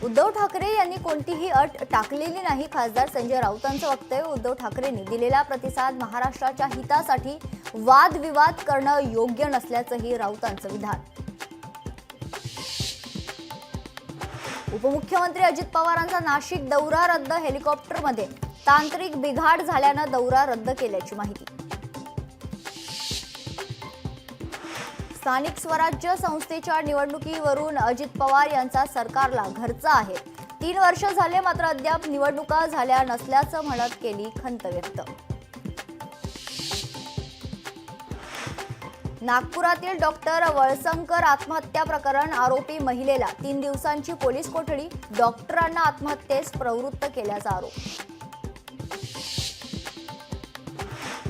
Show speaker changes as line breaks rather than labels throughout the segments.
उद्धव ठाकरे यांनी कोणतीही अट टाकलेली नाही. खासदार संजय राऊतांचं वक्तव्य. उद्धव ठाकरेंनी दिलेला प्रतिसाद महाराष्ट्राच्या हितासाठी वादविवाद करणं योग्य नसल्याचंही राऊतांचं विधान. उपमुख्यमंत्री अजित पवारांचा नाशिक दौरा रद्द. हेलिकॉप्टरमध्ये तांत्रिक बिघाड झाल्यानं दौरा रद्द केल्याची माहिती. स्थानिक स्वराज्य संस्थेच्या निवडणुकीवरून अजित पवार यांचा सरकारला घरचा आहे. 3 वर्ष झाले मात्र अद्याप निवडणुका झाल्या नसल्याचं म्हणत केली खंत व्यक्त. नागपुरातील डॉक्टर वळसंकर आत्महत्या प्रकरण. आरोपी महिलेला 3 दिवसांची पोलीस कोठडी. डॉक्टरांना आत्महत्येस प्रवृत्त केल्याचा आरोप.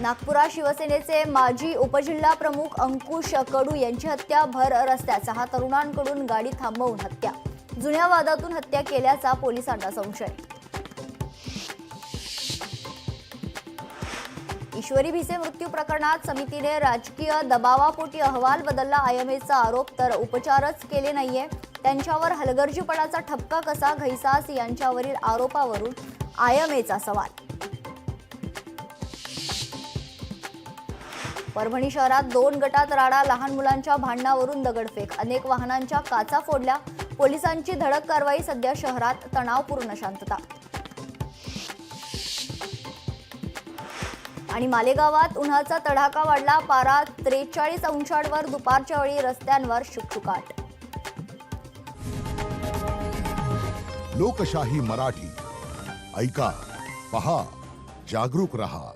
नागपुरात शिवसेनेचे माजी उपजिल्हा प्रमुख अंकुश कडू यांची हत्या. भर रस्त्यात 6 तरुणांकडून गाडी थांबवून हत्या. जुन्या वादातून हत्या केल्याचा पोलिसांना संशय. ईश्वरी भिसे मृत्यू प्रकरणात समितीने राजकीय दबावापोटी अहवाल बदलला. आयएमएचा आरोप तर उपचारच केले नाहीये. त्यांच्यावर हलगर्जीपणाचा ठपका कसा? घैसास यांच्यावरील आरोपावरून आयएमएचा सवाल. परभणी शहरात 2 गटात राडा. लहान मुलांच्या भांडणावरून दगडफेक. अनेक वाहनांच्या काचा फोडल्या. पोलिसांची धडक कारवाई. सध्या शहरात तणावपूर्ण शांतता. आणि मालेगावात उन्हाचा तडाखा वाढला. पारा 43 अंशांवर. दुपारच्या वेळी रस्त्यांवर शुकशुकाट.
लोकशाही मराठी ऐका, पहा, जागरूक रहा.